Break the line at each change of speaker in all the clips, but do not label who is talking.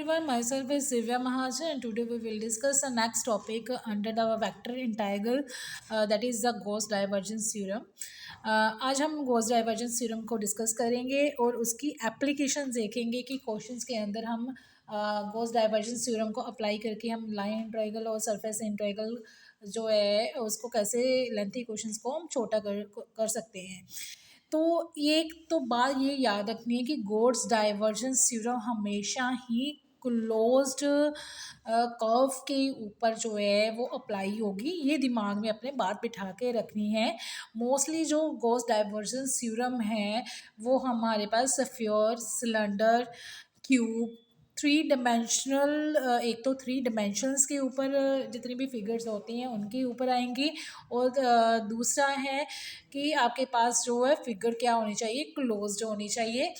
everyone, myself is Divya Mahajan and today we will discuss the next topic under the vector integral that is the Gauss divergence theorem. आज हम Gauss divergence theorem को discuss करेंगे और उसकी application देखेंगे कि questions के अंदर हम गॉस डाइवर्जेंस थ्योरम को अप्लाई करके हम लाइन इंटीग्रल और सरफेस इंटीग्रल जो है उसको कैसे लेंथी क्वेश्चंस को हम छोटा कर सकते हैं। तो एक तो बात ये याद रखनी है कि गॉस डाइवर्जेंस थ्योरम हमेशा ही क्लोज्ड कर्व के ऊपर जो है वो अप्लाई होगी। ये दिमाग में अपने बात बिठा के रखनी है। मोस्टली जो गॉस डाइवर्जेंस थ्योरम है वो हमारे पास sphere, cylinder, cube, three dimensional एक तो थ्री डिमेंशंस के ऊपर जितनी भी फिगर्स होती हैं उनके ऊपर आएंगी और दूसरा है कि आपके पास जो है फिगर क्या होनी चाहिए, क्लोज्ड होनी चाहिए।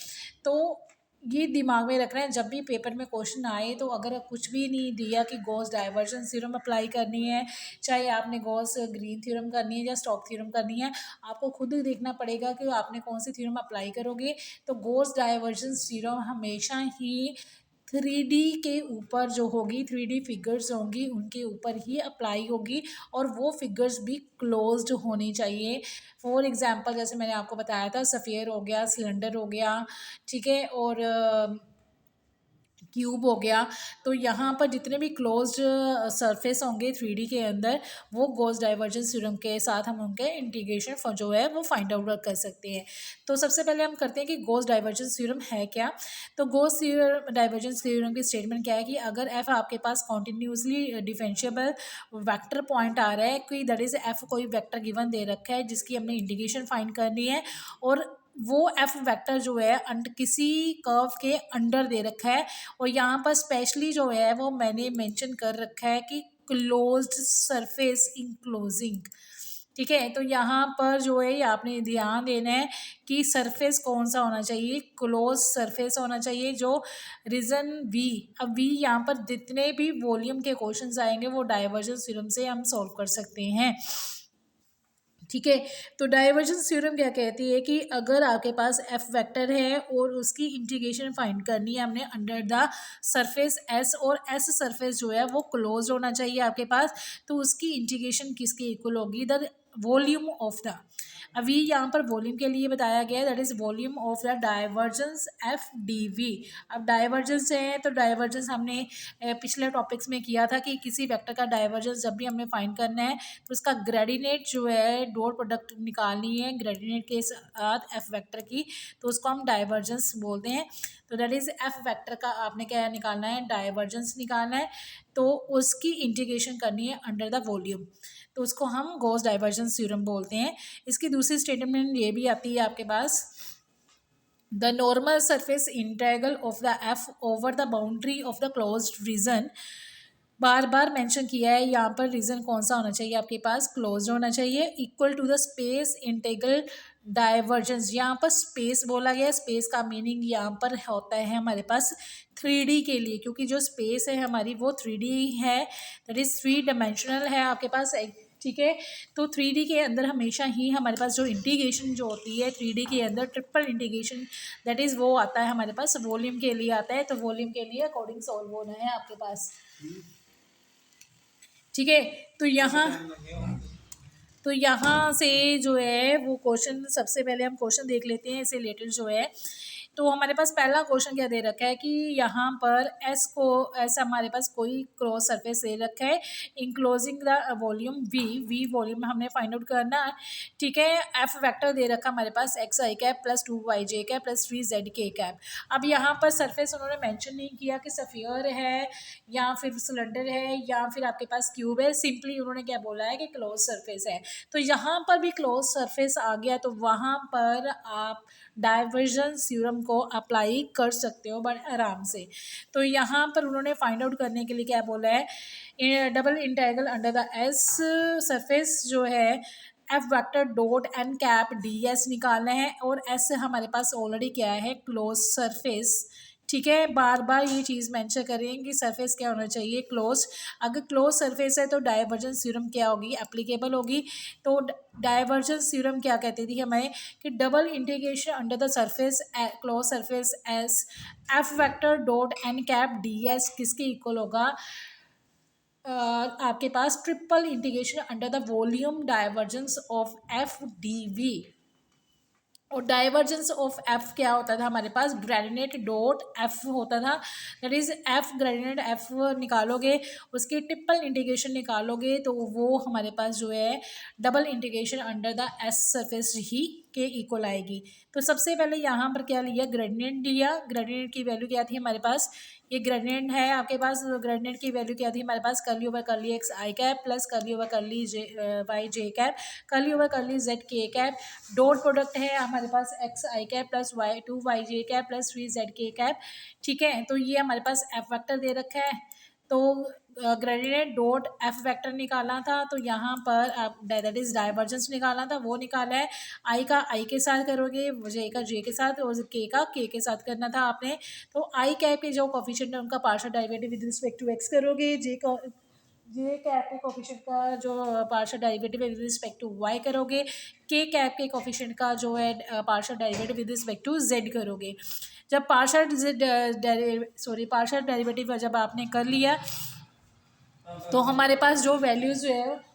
तो ये दिमाग में रखना है जब भी पेपर में क्वेश्चन आए तो अगर कुछ भी नहीं दिया कि गॉस डाइवर्जेंस थ्योरम अप्लाई करनी है, चाहे आपने गॉस ग्रीन थ्योरम करनी है या स्टोक्स थ्योरम करनी है, आपको खुद देखना पड़ेगा कि आपने कौन सी थ्योरम अप्लाई करोगे। तो गॉस डाइवर्जेंस थ्योरम हमेशा ही 3D के ऊपर जो होगी, 3D फिगर्स होंगी उनके ऊपर ही अप्लाई होगी और वो फिगर्स भी क्लोज्ड होनी चाहिए। फॉर एग्जांपल जैसे मैंने आपको बताया था स्फीयर हो गया, सिलेंडर हो गया, ठीक है, और क्यूब हो गया। तो यहाँ पर जितने भी क्लोज्ड सरफेस होंगे 3D के अंदर वो गॉस डाइवर्जेंस थ्योरम के साथ हम उनके इंटीग्रेशन जो है वो फाइंड आउट कर सकते हैं। तो सबसे पहले हम करते हैं कि गॉस डाइवर्जेंस थ्योरम है क्या। तो गॉस डाइवर्जेंस थ्योरम की स्टेटमेंट क्या है कि अगर एफ आपके पास कॉन्टिन्यूसली डिफरेंशिएबल वेक्टर पॉइंट आ रहा है कि दैट इज एफ कोई वेक्टर गिवन दे रखा है जिसकी हमने इंटीग्रेशन फाइंड करनी है और वो एफ वेक्टर जो है किसी कर्व के अंडर दे रखा है और यहाँ पर स्पेशली जो है वो मैंने मेंशन कर रखा है कि क्लोज्ड सरफेस इंक्लोजिंग। ठीक है, तो यहाँ पर जो है आपने ध्यान देना है कि सरफेस कौन सा होना चाहिए, क्लोज सरफेस होना चाहिए। जो रीजन वी, अब वी यहाँ पर जितने भी वॉल्यूम के क्वेश्चंस आएंगे वो डाइवर्जेंस थ्योरम से हम सॉल्व कर सकते हैं। ठीक है, तो डाइवर्जेंस थ्योरम क्या कहती है कि अगर आपके पास एफ वेक्टर है और उसकी इंटीग्रेशन फाइंड करनी है हमने अंडर द सरफेस एस और एस सरफेस जो है वो क्लोज होना चाहिए आपके पास, तो उसकी इंटीग्रेशन किसके इक्वल होगी, द वॉल्यूम ऑफ द, अभी यहाँ पर वॉल्यूम के लिए बताया गया है that is volume of the divergence F D V. अब डाइवर्जेंस है तो डाइवर्जेंस हमने पिछले टॉपिक्स में किया था कि किसी वेक्टर का डाइवर्जेंस जब भी हमें फाइंड करना है तो उसका ग्रेडिनेट जो है डॉट प्रोडक्ट निकालनी है ग्रेडिनेट के साथ एफ वेक्टर की, तो उसको हम डाइवर्जेंस बोलते हैं। तो दैट इज एफ वेक्टर का आपने क्या निकालना है, डाइवर्जेंस निकालना है, तो उसकी इंटीग्रेशन करनी है अंडर द वॉल्यूम, तो उसको हम गॉस डाइवर्जेंस थ्योरम बोलते हैं। इसकी दूसरी स्टेटमेंट ये भी आती है आपके पास, the normal surface integral of the F over the boundary of the closed region. बार बार मेंशन किया है यहाँ पर रीजन कौन सा होना चाहिए आपके पास, क्लोज होना चाहिए, equal to the space integral divergence. यहाँ पर स्पेस बोला गया है, स्पेस का मीनिंग यहाँ पर होता है हमारे पास 3D के लिए, क्योंकि जो स्पेस है हमारी वो 3D है, दैट इज थ्री डायमेंशनल है आपके पास। ठीक है, तो 3D के अंदर हमेशा ही हमारे पास जो इंटीग्रेशन जो होती है 3D के अंदर ट्रिपल इंटीग्रेशन दैट इज़ वो आता है हमारे पास वॉल्यूम के लिए आता है, तो वॉल्यूम के लिए अकॉर्डिंग सॉल्व होना है आपके पास। ठीक है, तो यहाँ से जो है वो क्वेश्चन सबसे पहले हम क्वेश्चन देख लेते हैं इससे रिलेटेड जो है। तो हमारे पास पहला क्वेश्चन क्या दे रखा है कि यहाँ पर एस हमारे पास कोई क्रॉस सरफेस दे रखा है enclosing the volume V volume हमने फाइंड आउट करना है। ठीक है, एफ वेक्टर दे रखा हमारे पास X I cap plus 2 yj cap plus 3 z k cap. अब यहाँ पर सरफेस उन्होंने मेंशन नहीं किया कि स्फीयर है या फिर सिलेंडर है या फिर आपके पास क्यूब है, सिंपली उन्होंने क्या बोला है कि क्लोज सरफेस है। तो यहाँ पर भी क्लोज सरफेस आ गया तो वहाँ पर आप डाइवर्जेंस थ्योरम को अप्लाई कर सकते हो बड़े आराम से। तो यहाँ पर उन्होंने फाइंड आउट करने के लिए क्या बोला है, double integral under the S surface जो है F vector dot N cap D S निकालना है और एस हमारे पास ऑलरेडी क्या है, क्लोज सरफेस। ठीक है, बार बार ये चीज़ मेंशन करें कि सरफेस क्या होना चाहिए, क्लोज। अगर क्लोज सरफेस है तो डाइवर्जेंस थ्योरम क्या होगी, एप्लीकेबल होगी। तो डाइवर्जेंस थ्योरम क्या कहती थी हमें कि double integration under the surface close surface S F vector dot N cap D S किसके इक्वल होगा, आपके पास triple integration under the volume divergence of F D V. और डाइवर्जेंस ऑफ एफ क्या होता था हमारे पास, ग्रेडिएंट डॉट एफ होता था। That is F gradient F निकालोगे, उसकी ट्रिपल इंटीग्रेशन निकालोगे तो वो हमारे पास जो है double integration under the S surface ही के इक्वल आएगी। तो सबसे पहले यहाँ पर क्या लिया, ग्रेडिएंट लिया। ग्रेडिएंट की वैल्यू क्या थी हमारे पास, ये ग्रेडिएंट है आपके पास। ग्रेडिएंट की वैल्यू क्या थी हमारे पास, curly over curly X I cap plus curly over curly J Y J cap, curly over curly Z K cap. Dot product है हमारे पास X I cap plus Y two Y J cap plus three Z K cap. ठीक है, तो ये हमारे पास F vector दे रखा है। तो ग्रेडिएंट डॉट एफ वेक्टर निकाला था, तो यहाँ पर आप दैट इज डाइवर्जेंस निकालना था, वो निकाला है। आई का आई के साथ करोगे, जे का जे के साथ, और के का के साथ करना था आपने। तो आई कैप के जो कोफिशिएंट है उनका partial derivative with respect to X करोगे, जे कैप के कोफिशिएंट का जो partial derivative with respect to Y करोगे, के कैप के कोफिशिएंट का जो है partial derivative with respect to Z करोगे। जब पार्शियल डेरिवेटिव जब आपने कर लिया तो हमारे पास जो वैल्यूज़ जो है,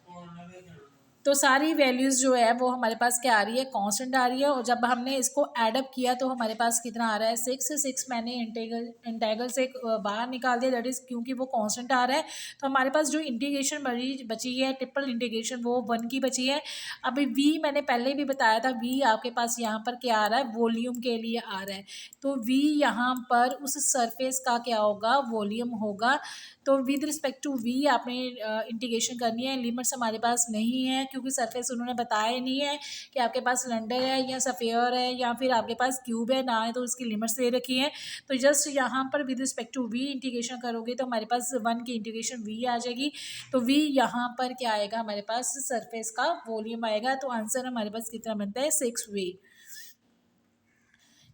तो सारी वैल्यूज़ जो है वो हमारे पास क्या आ रही है, कांस्टेंट आ रही है। और जब हमने इसको एडअप किया तो हमारे पास कितना आ रहा है, 6 मैंने इंटेग्रल से बाहर निकाल दिया, दैट इज़ क्योंकि वो कांस्टेंट आ रहा है। तो हमारे पास जो इंटीग्रेशन बची है ट्रिपल इंटीग्रेशन, वो 1 की बची है। अभी वी मैंने पहले भी बताया था, वी आपके पास यहाँ पर क्या आ रहा है, वॉल्यूम के लिए आ रहा है। तो वी यहाँ पर उस सरफेस का क्या होगा, वॉल्यूम होगा। तो विद रिस्पेक्ट टू वी आपने इंटीग्रेशन करनी है। लिमिट्स हमारे पास नहीं है क्योंकि सरफेस उन्होंने बताया नहीं है कि आपके पास सिलेंडर है या सफ़ियर है या फिर आपके पास क्यूब है, ना है तो उसकी लिमिट्स दे रखी है। तो जस्ट यहाँ पर with respect to V integration करोगे तो हमारे पास 1 की इंटीग्रेशन वी आ जाएगी। तो वी यहाँ पर क्या आएगा, हमारे पास सरफेस का वॉल्यूम आएगा। तो आंसर हमारे पास कितना बनता है, 6 वी।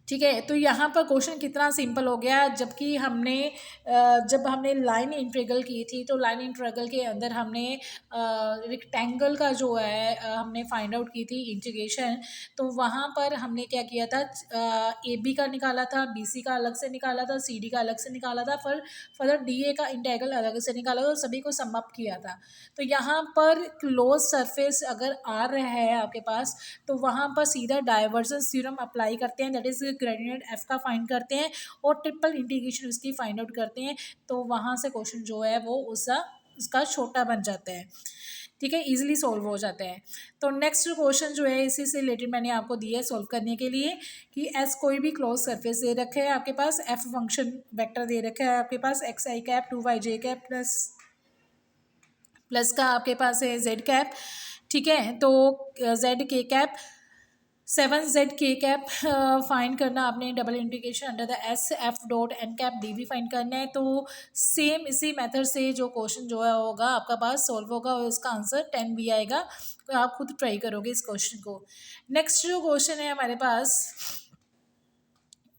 ठीक है, तो यहाँ पर क्वेश्चन कितना सिंपल हो गया। जबकि हमने जब हमने लाइन इंटीग्रल की थी तो लाइन इंटीग्रल के अंदर हमने रेक्टेंगल का जो है हमने फाइंड आउट की थी इंटीग्रेशन। तो वहाँ पर हमने क्या किया था, ए बी का निकाला था, बी सी का अलग से निकाला था, सी डी का अलग से निकाला था, फर्दर डी ए का इंटीग्रल अलग से निकाला था और सभी को सम अप किया था। तो यहाँ पर क्लोज सरफेस अगर आ रहा है आपके पास तो वहाँ पर सीधा डाइवर्जेंस थ्योरम अप्लाई करते हैं, दैट इज ग्रेडिएंट एफ का फाइंड करते हैं और ट्रिपल इंटीग्रेशन उसकी फाइंड आउट करते हैं। तो वहाँ से क्वेश्चन जो है वो उसका छोटा बन जाता है। ठीक है, इजीली सॉल्व हो जाता है। तो नेक्स्ट क्वेश्चन जो है इसी से रिलेटेड मैंने आपको दिया है सॉल्व करने के लिए कि एस कोई भी क्लोज सरफेस दे रखा है आपके पास, एफ फंक्शन वेक्टर दे रखा है आपके पास, X I cap two Y J cap plus का आपके पास है जेड कैप। ठीक है, तो Z K cap 7 Z K cap find करना आपने, double integration under the S F dot N cap D V find करना है। तो सेम इसी मेथड से जो क्वेश्चन जो है होगा आपका पास सॉल्व होगा और इसका आंसर 10 भी आएगा। तो आप खुद ट्राई करोगे इस क्वेश्चन को। नेक्स्ट जो क्वेश्चन है हमारे पास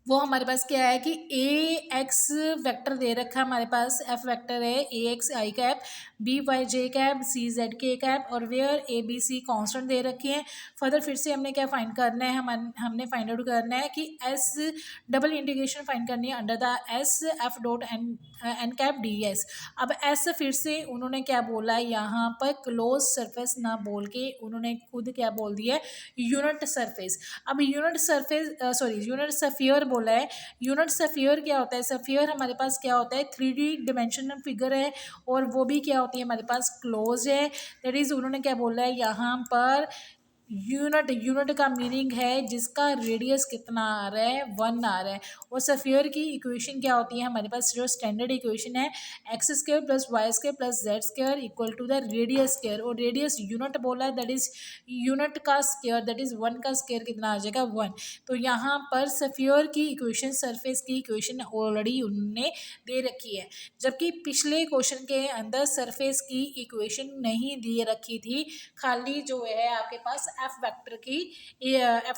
वो हमारे पास क्या है कि ए एक्स वेक्टर दे रखा है हमारे पास, एफ वेक्टर है A X I cap B Y J cap C Z K cap और where A B C constant दे रखे हैं। फर्दर फिर से हमने क्या फाइंड करना है, हमने फाइंड आउट करना है कि एस डबल इंटीग्रेशन फाइंड करनी है under the S F dot N N cap D S. अब एस फिर से उन्होंने क्या बोला है यहाँ पर, क्लोज सरफेस ना बोल के उन्होंने खुद क्या बोल दिया है, यूनिट सरफेस। अब यूनिट सरफेस यूनिट सफियर बोला है। यूनिट सफियर क्या होता है, सफियर हमारे पास क्या होता है, 3D डिमेंशनल फिगर है और वो भी क्या होती है हमारे पास, क्लोज है। दैट इज उन्होंने क्या बोला है यहाँ पर, यूनिट का मीनिंग है जिसका रेडियस कितना आ रहा है, 1 आ रहा है। और सफियर की इक्वेशन क्या होती है हमारे पास, जो स्टैंडर्ड इक्वेशन है X square plus Y square plus Z square equal to the radius square. और रेडियस यूनिट बोला है, दैट इज यूनिट का स्क्वायर, दैट इज 1 का स्क्वायर कितना आ जाएगा, 1। तो यहाँ पर सफियर की इक्वेशन, सरफेस की इक्वेशन ऑलरेडी उन्होंने दे रखी है। जबकि पिछले क्वेश्चन के अंदर सरफेस की इक्वेशन नहीं दे रखी थी, खाली जो है आपके पास एफ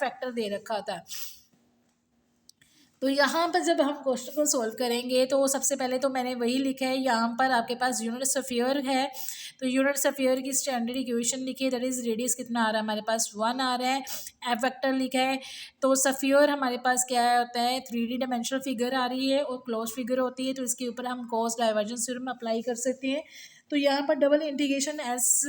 वेक्टर दे रखा था। तो यहाँ पर जब हम क्वेश्चन को सॉल्व करेंगे तो सबसे पहले तो मैंने वही लिखा है, यहाँ पर आपके पास यूनिट स्फीयर है, तो यूनिट स्फीयर की स्टैंडर्ड इक्वेशन लिखी है, दैट इज रेडियस कितना आ रहा है हमारे पास 1 आ रहा है, एफ वेक्टर लिखा है। तो स्फीयर हमारे पास क्या होता है, 3D डायमेंशनल फिगर आ रही है और क्लोज फिगर होती है, तो इसके ऊपर हम गॉस डाइवर्जेंस थ्योरम अप्लाई कर सकते हैं। तो यहाँ पर double integration S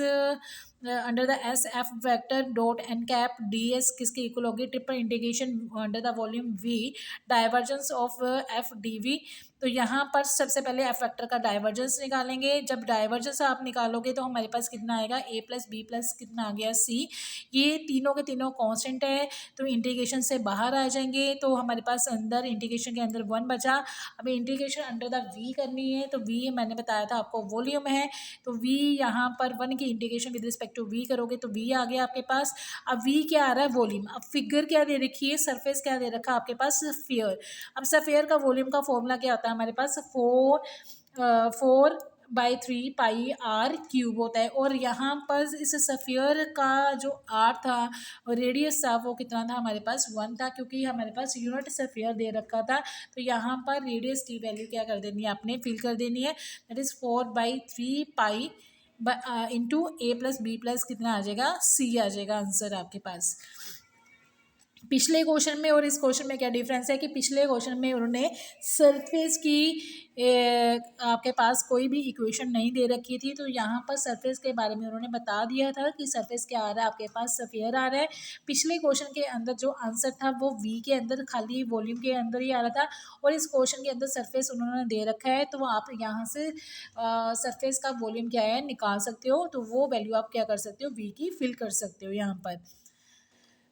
under the S F vector dot N cap D S किसके इक्वल होगी, triple integration under the volume V divergence of F D V. तो यहाँ पर सबसे पहले एफ वेक्टर का डाइवर्जेंस निकालेंगे, जब डाइवर्जेंस आप निकालोगे तो हमारे पास कितना आएगा, ए प्लस बी प्लस कितना आ गया सी, ये तीनों के तीनों कांस्टेंट है, तो इंटीग्रेशन से बाहर आ जाएंगे, तो हमारे पास अंदर इंटीग्रेशन के अंदर 1 बचा। अब इंटीग्रेशन अंडर द वी करनी है, तो वी मैंने बताया था आपको वॉल्यूम है, तो वी यहाँ पर 1 की integration with respect to V करोगे तो वी आ गया आपके पास। अब वी क्या आ रहा है, वॉल्यूम। अब फिगर क्या दे रखी है, सरफेस क्या दे रखा है आपके पास, स्फीयर। अब स्फीयर का वॉल्यूम का फॉर्मूला क्या होता है हमारे पास, 4/3 पाई r³ होता है, और यहाँ पर इस स्फीयर का जो आर था और रेडियस था वो कितना था हमारे पास 1 था, क्योंकि हमारे पास यूनिट स्फीयर दे रखा था। तो यहाँ पर रेडियस की वैल्यू क्या कर देनी है आपने, फिल कर देनी है, that is 4/3 pi into A plus B plus कितना आ जाएगा, सी आ जाएगा आंसर आपके पास। पिछले क्वेश्चन में और इस क्वेश्चन में क्या डिफरेंस है कि पिछले क्वेश्चन में उन्होंने सरफेस की आपके पास कोई भी इक्वेशन नहीं दे रखी थी, तो यहाँ पर सरफेस के बारे में उन्होंने बता दिया था कि सरफेस क्या आ रहा है आपके पास, स्फीयर आ रहा है। पिछले क्वेश्चन के अंदर जो आंसर था वो वी के अंदर खाली वॉल्यूम के अंदर ही आ रहा था, और इस क्वेश्चन के अंदर सरफेस उन्होंने दे रखा है, तो आप यहाँ से सरफेस का वॉल्यूम क्या है निकाल सकते हो, तो वो वैल्यू आप क्या कर सकते हो, वी की फिल कर सकते हो यहाँ पर।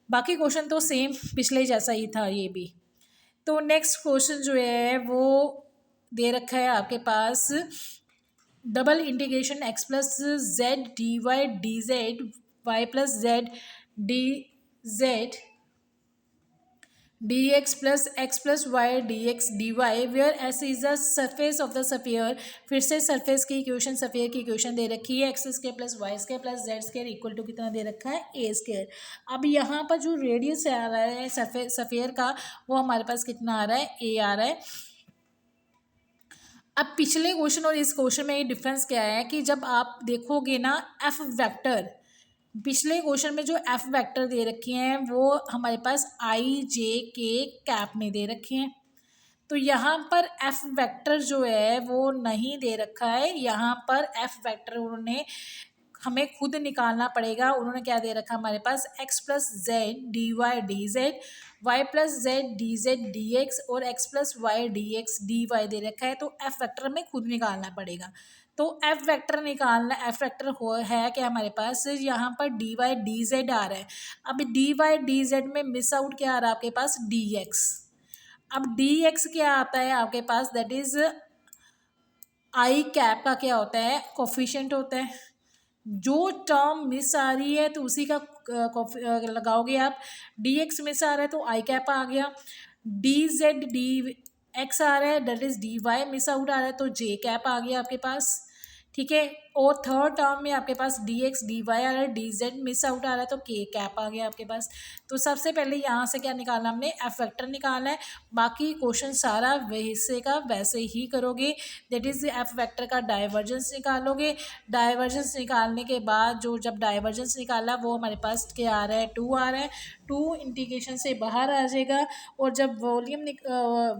बाकी क्वेश्चन तो सेम पिछले जैसा ही था ये भी। तो नेक्स्ट क्वेश्चन जो है वो दे रखा है आपके पास, double integration x plus Z D Y D Z Y plus Z D Z dx plus X plus Y D X D Y where S is the surface of the sphere. फिर से surface की equation, sphere की equation दे रखी है, X square plus Y square plus Z square equal to कितना दे रखा है, ए स्क्वायर। अब यहाँ पर जो रेडियस आ रहा है स्फीयर का वो हमारे पास कितना आ रहा है, ए आ रहा है। अब पिछले क्वेश्चन और इस क्वेश्चन में ये डिफरेंस क्या है कि जब आप देखोगे ना एफ वेक्टर, पिछले क्वेश्चन में जो एफ वेक्टर दे रखे हैं वो हमारे पास आई जे के कैप में दे रखे हैं, तो यहाँ पर एफ वेक्टर जो है वो नहीं दे रखा है, यहाँ पर एफ वेक्टर उन्होंने हमें खुद निकालना पड़ेगा। उन्होंने क्या दे रखा हमारे पास, X plus Z D Y D Z Y plus Z D Z D X और X plus Y D X D Y दे रखा है, तो एफ वेक्टर हमें खुद निकालना पड़ेगा। तो एफ वेक्टर निकालना, एफ वेक्टर हो है कि हमारे पास यहाँ पर डी वाई डी जेड आ रहा है। अब डी वाई डी जेड में मिस आउट क्या आ रहा है आपके पास, डी एक्स। अब डी एक्स क्या आता है आपके पास, दैट इज आई कैप का क्या होता है, कोफिशिएंट होता है। जो टर्म मिस आ रही है तो उसी का लगाओगे आप, डी एक्स मिस आ रहा है तो आई कैप आ गया, डी जेड डी एक्स आ रहा है that is D Y miss out आ रहा है तो जे कैप आ गया आपके पास, ठीक है। और थर्ड टर्म में आपके पास डी एक्स डी वाई आ रहा है, डी जेड मिस आउट आ रहा है तो के कैप आ गया आपके पास। तो सबसे पहले यहाँ से क्या निकालना, हमने एफ वेक्टर निकालना है। बाकी क्वेश्चन सारा वैसे का वैसे ही करोगे, दैट इज एफ वेक्टर का डाइवर्जेंस निकालोगे। डाइवर्जेंस निकालने के बाद जो जब डाइवर्जेंस निकाला वो हमारे पास क्या आ रहा है, 2 आ रहा है, 2 इंटीग्रेशन से बाहर आ जाएगा। और जब वॉल्यूम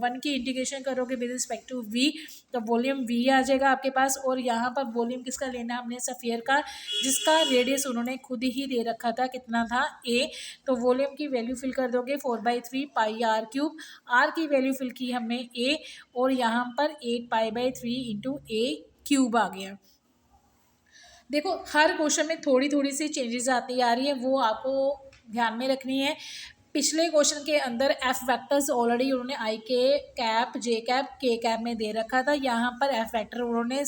1 की इंटीग्रेशन करोगे विद रिस्पेक्ट टू वी तो वॉल्यूम वी आ जाएगा आपके पास। और यहाँ पर वॉल्यूम किसका लेना हमने, स्फीयर का, जिसका रेडियस उन्होंने खुद ही दे रखा था, कितना था, ए। तो वॉल्यूम की वैल्यू फिल कर दोगे 4/3 पाई r³ आर की वैल्यू फिल की हमने ए, और यहाँ पर 8 पाई/3 इंटू a³ आ गया। देखो हर क्वेश्चन में थोड़ी थोड़ी सी चेंजेस आती आ रही है, वो आपको ध्यान में रखनी है। पिछले क्वेश्चन के अंदर एफ वेक्टर्स ऑलरेडी उन्होंने आई के कैप जे कैप के कैप में दे रखा था, यहाँ पर एफ वेक्टर उन्होंने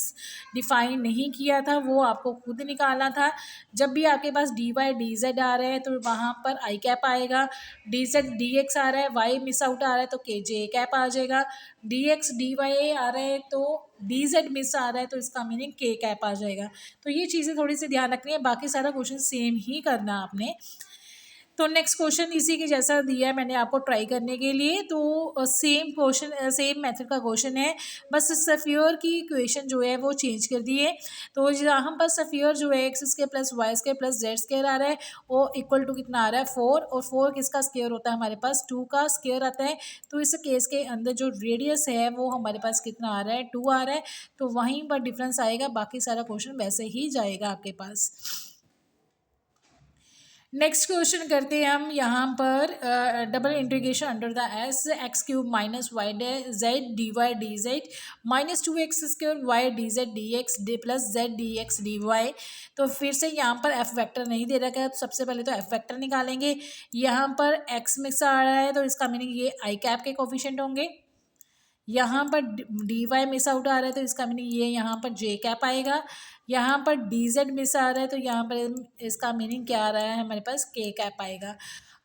डिफाइन नहीं किया था, वो आपको खुद निकालना था। जब भी आपके पास डी वाई डी जेड आ रहे हैं तो वहाँ पर आई कैप आएगा, डी जेड डी एक्स आ रहा है, वाई मिस आउट आ रहा है तो के जे कैप आ जाएगा, डी एक्स डी वाई आ रहे हैं तो डी जेड मिस आ रहा है तो इसका मीनिंग के कैप आ जाएगा। तो ये चीज़ें थोड़ी सी ध्यान रखनी है, बाकी सारा क्वेश्चन सेम ही करना आपने। तो नेक्स्ट क्वेश्चन इसी के जैसा दिया है मैंने आपको ट्राई करने के लिए। तो सेम क्वेश्चन सेम मेथड का क्वेश्चन है, बस सफ़ियर की इक्वेशन जो है वो चेंज कर दी है। तो यहाँ पर सफ़ियर जो है X square plus Y square plus Z square आ रहा है, वो इक्वल टू कितना आ रहा है 4, और 4 किसका स्क्वायर होता है हमारे पास 2 का स्क्वायर आता है। तो इस केस के अंदर जो रेडियस है वो हमारे पास कितना आ रहा है 2 आ रहा है, तो वहीं पर डिफरेंस आएगा, बाकी सारा क्वेश्चन वैसे ही जाएगा आपके पास। नेक्स्ट क्वेश्चन करते हैं हम यहाँ पर double integration under the S X cube minus Y Z D Y D Z minus 2x square Y D Z D X D plus Z D X D Y. तो फिर से यहाँ पर एफ वेक्टर नहीं दे रखा है, तो सबसे पहले तो एफ वेक्टर निकालेंगे। यहाँ पर एक्स मिक्स आ रहा है, तो इसका मीनिंग ये आई कैप के कोफिशिएंट होंगे। यहाँ पर डी वाई मिस आउट आ रहा है, तो इसका मीनिंग ये यहाँ पर जे कैप आएगा। यहाँ पर डी जेड मिस आ रहा है, तो यहाँ पर इसका मीनिंग क्या आ रहा है हमारे पास के कैप आएगा।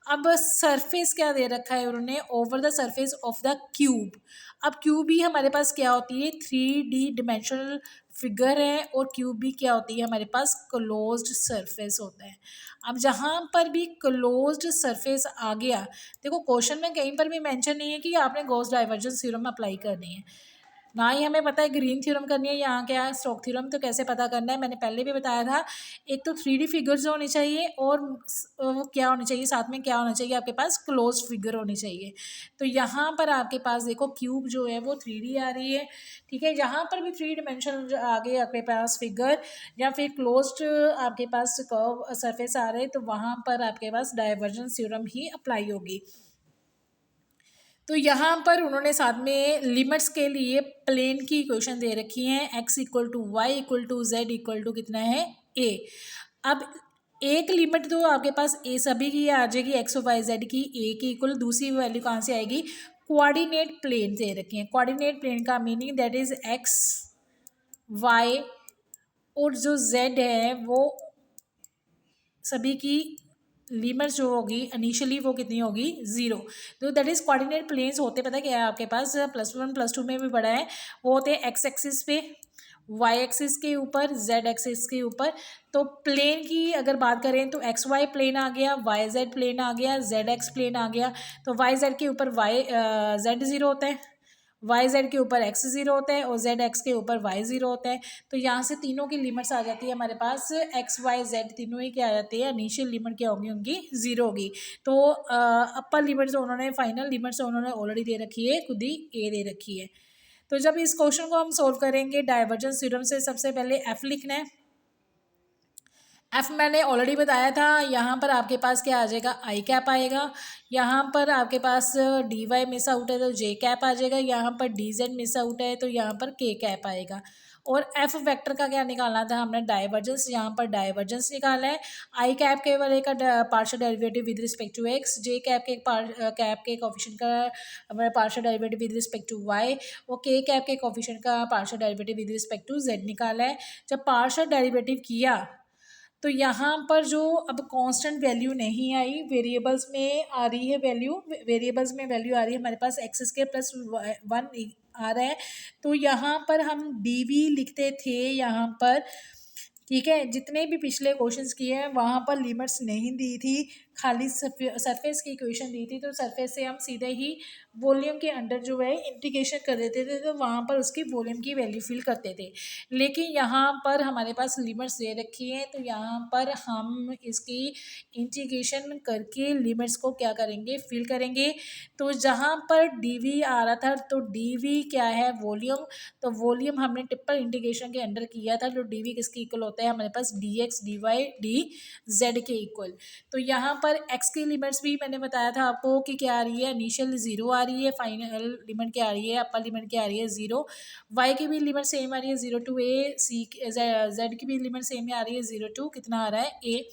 अब सरफेस क्या दे रखा है उन्होंने, over the surface of the cube. अब क्यूब भी हमारे पास क्या होती है 3D डिमेंशनल फिगर है, और क्यूब भी क्या होती है हमारे पास क्लोज्ड सरफेस होता है। अब जहाँ पर भी क्लोज्ड सरफेस आ गया, देखो क्वेश्चन में कहीं पर भी मेंशन नहीं है कि आपने गॉस डाइवर्जेंस थ्योरम अप्लाई करनी है, ना ही हमें पता है ग्रीन थ्योरम करनी है, यहाँ क्या है स्टोक्स थ्योरम। तो कैसे पता करना है, मैंने पहले भी बताया था, एक तो 3D फिगर्स होनी चाहिए, और वो क्या होनी चाहिए साथ में, क्या होना चाहिए आपके पास क्लोज फिगर होनी चाहिए। तो यहाँ पर आपके पास देखो क्यूब जो है वो 3D आ रही है, ठीक है। जहाँ पर भी 3 डिमेंशन आगे आपके पास फिगर या फिर क्लोज्ड आपके पास कर्व सरफेस आ रहे हैं, तो वहाँ पर आपके पास डाइवर्जेंस थ्योरम ही अप्लाई होगी। तो यहाँ पर उन्होंने साथ में लिमिट्स के लिए प्लेन की इक्वेशन दे रखी है, X equal to Y equal to Z equal to कितना है ए। अब एक लिमिट तो आपके पास ए सभी की आ जाएगी, एक्स और वाई जेड की ए की इक्वल, दूसरी वैल्यू कहाँ से आएगी, कोऑर्डिनेट प्लेन दे रखी है। कोऑर्डिनेट प्लेन का meaning that is X Y, और जो जेड है वो सभी की लिमिट जो होगी इनिशियली वो कितनी होगी 0। तो दैट इज कोऑर्डिनेट प्लेन्स होते पता है क्या है आपके पास, +1 +2 में भी पढ़ा है, वो होते हैं एक्स एक्सिस पे, वाई एक्सिस के ऊपर, जेड एक्सिस के ऊपर। तो प्लेन की अगर बात करें तो एक्स वाई प्लेन आ गया, वाई जेड प्लेन आ गया, जेड एक्स प्लेन आ गया। तो वाई जेड के ऊपर वाई जेड 0 होता है, वाई जेड के ऊपर एक्स 0 होता है, और जेड एक्स के ऊपर वाई 0 होता है। तो यहाँ से तीनों की लिमिट्स आ जाती है हमारे पास, एक्स वाई जेड तीनों ही क्या आ जाती है, इनिशियल लिमिट क्या होगी उनकी 0 होगी। तो अपर लिमिट जो उन्होंने फाइनल लिमिट जो उन्होंने ऑलरेडी दे रखी है, खुद ही ए दे रखी है। तो जब इस क्वेश्चन को हम सोल्व करेंगे डाइवर्जेंस थ्योरम से, सबसे पहले एफ लिखना है। एफ मैंने ऑलरेडी बताया था, यहाँ पर आपके पास क्या आ जाएगा आई कैप आएगा। यहाँ पर आपके पास डी वाई मिस आउट है तो जे कैप आ जाएगा, यहाँ पर डी जेड मिस आउट है तो यहाँ पर के कैप आएगा। और एफ वेक्टर का क्या निकालना था हमने, डाइवर्जेंस, यहाँ पर डाइवर्जेंस निकाला है। आई कैप के वाले का partial derivative with respect to X, J cap के कैप के कोफिशिएंट का partial derivative with respect to Y, और के कैप के कोफिशिएंट का partial derivative with respect to Z निकाला है। जब पार्शियल डेरिवेटिव किया तो यहाँ पर जो अब कांस्टेंट वैल्यू नहीं आई, वेरिएबल्स में आ रही है वैल्यू, वेरिएबल्स में वैल्यू आ रही है हमारे पास एक्स स्क्वायर प्लस 1 आ रहा है। तो यहाँ पर हम डी वी लिखते थे यहाँ पर, ठीक है। जितने भी पिछले क्वेश्चंस किए हैं वहाँ पर लिमिट्स नहीं दी थी, खाली सरफेस की इक्वेशन दी थी। तो सरफेस से हम सीधे ही वॉल्यूम के अंडर जो है इंटीग्रेशन कर देते थे, तो वहाँ पर उसकी वॉल्यूम की वैल्यू फिल करते थे। लेकिन यहाँ पर हमारे पास लिमिट्स दे रखी है, तो यहाँ पर हम इसकी इंटीग्रेशन करके लिमिट्स को क्या करेंगे, फिल करेंगे। तो जहाँ पर डी वी आ रहा था, तो डी वी क्या है वॉल्यूम, तो वॉल्यूम हमने ट्रिपल इंटीग्रेशन के अंडर किया था, तो डी वी किसके इक्वल होता है हमारे पास D X D Y D Z के इक्वल। तो यहाँ पर एक्स की लिमिट्स भी मैंने बताया था आपको कि क्या आ रही है, इनिशियल 0 आ रही है, फाइनल लिमिट क्या आ रही है, अपर लिमिट क्या आ रही है 0। वाई की भी लिमिट सेम आ रही है 0 टू ए, सी जेड की भी लिमिट सेम आ रही है 0 टू कितना आ रहा है ए।